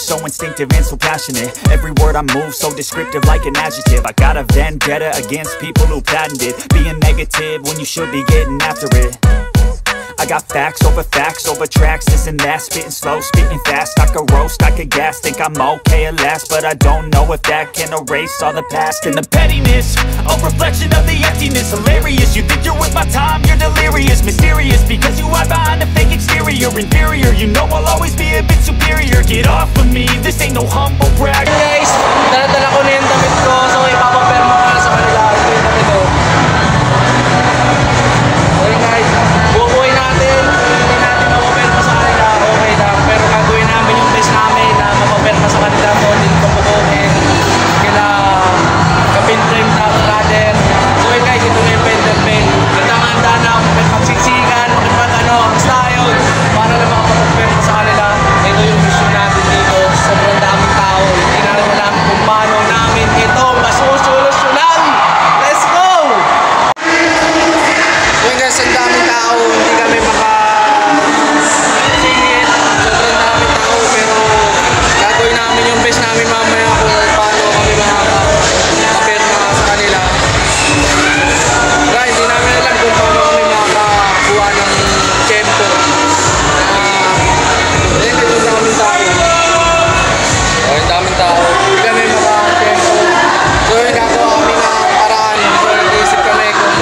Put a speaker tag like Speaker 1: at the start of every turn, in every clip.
Speaker 1: so instinctive and so passionate. Every word I move so descriptive like an adjective. I got a vendetta against people who patented being negative when you should be getting after it. I got facts over tracks, this and that. Spitting slow, spitting fast. I could roast, I could gas. Think I'm okay at last, but I don't know if that can erase all the past. And the pettiness, a reflection of the emptiness. Hilarious, you think you're worth my time, you're delirious. Mysterious, because you hide behind a fake exterior. Inferior, you know I'll always be a bit superior. Get off of me, this ain't no humble brag.
Speaker 2: Guys, dala-dala ko na yung damit ko. So ipapaperma ko na sa kanila. Ito yung damit ko. Okay guys, bubuhay natin. Hindi natin mapaperma sa kanila. Okay lang. Pero gagawin namin yung best namin na mapaperma sa kanila. So din papukukin. Kila kapin-frame na brother. So guys, ito na yung pender pen. Ganda-ganda na. Magpagsiksikan. Basta yun. Para na makapaperma sa kanila. Ito yung mission natin dito. Sobrang daming tao. Hindi na rin alam kung paano namin ito masusolusyonan. Let's go! So guys, ang daming tao. Hindi kami makasingit. Sobrang daming tao. Pero gagawin namin yung best namin mamaya kung paano kami makakaperma sa kanila. Guys, hindi namin alam kung paano kami makakakuha ng tempo. Ang daming tao. Hindi kami maka-tempo. So gagawa kami ng paraan. So nag-iisip kami kung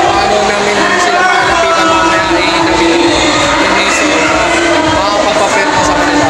Speaker 2: paano namin sila makalapitan mamaya ay namin yung miso na makapagpaperma sa kanila.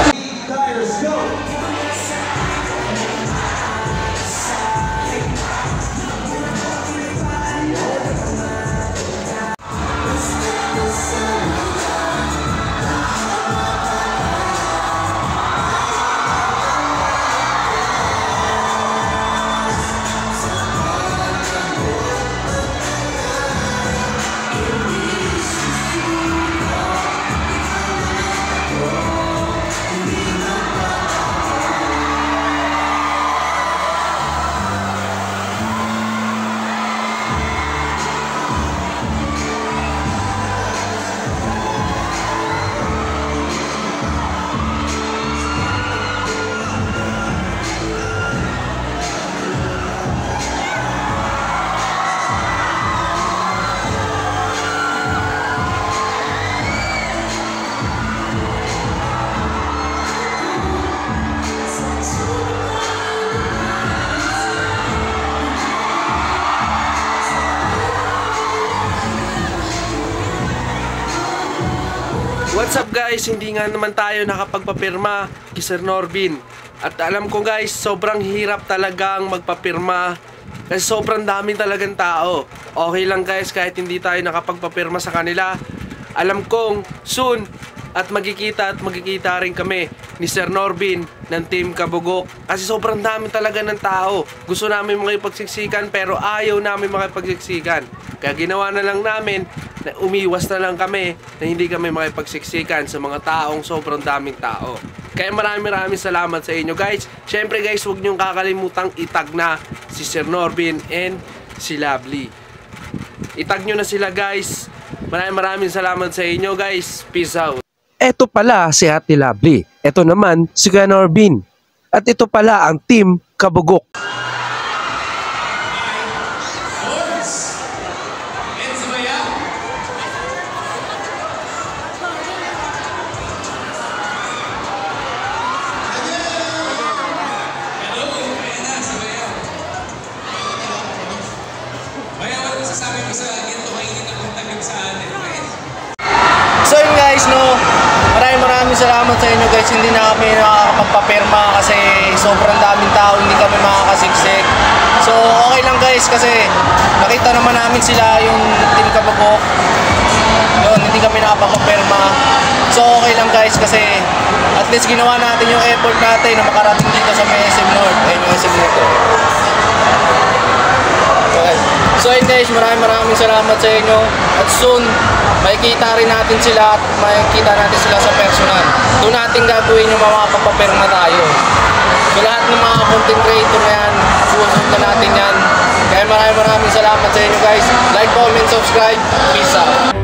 Speaker 2: What's up guys? Hindi nga naman tayo nakapagpapirma kay Sir Norbin. At alam ko guys, sobrang hirap talagang magpapirma kasi sobrang dami talagang tao. Okay lang guys kahit hindi tayo nakapagpapirma sa kanila. Alam kong soon at magkikita rin kami ni Sir Norbin ng Team Kabugok. Kasi sobrang dami talaga ng tao. Gusto namin makipagsiksikan pero ayaw namin makipagsiksikan. Kaya ginawa na lang namin na umiwas na lang kami na hindi kami makipagsiksikan sa mga taong sobrang daming tao. Kaya maraming salamat sa inyo guys. Syempre guys, huwag niyong kakalimutang itag na si Sir Norbin and si Lovely. Itag nyo na sila guys. Maraming salamat sa inyo guys. Peace out.
Speaker 3: Eto pala si Ate Lovely. Eto naman si Kuya Norbin. At ito pala ang Team Kabugok.
Speaker 2: So yun guys, no, maraming salamat sa inyo guys. Hindi na kami nakakapagpapirma kasi sobrang daming tao, hindi kami makakasiksik. So okay lang guys kasi nakita naman namin sila yung Team Kabugok. Yun, hindi kami nakapagpapirma. So okay lang guys kasi at least ginawa natin yung effort natin na makarating dito sa SM North. Ayun yung SM North. So yun guys, maraming salamat sa inyo. At soon, makikita rin natin sila at makikita natin sila sa personal. Doon natin gagawin yung mga papapirma tayo. So lahat ng mga content creator na yan, susunod na natin yan. Kaya maraming salamat sa inyo guys. Like, comment, subscribe. Peace out.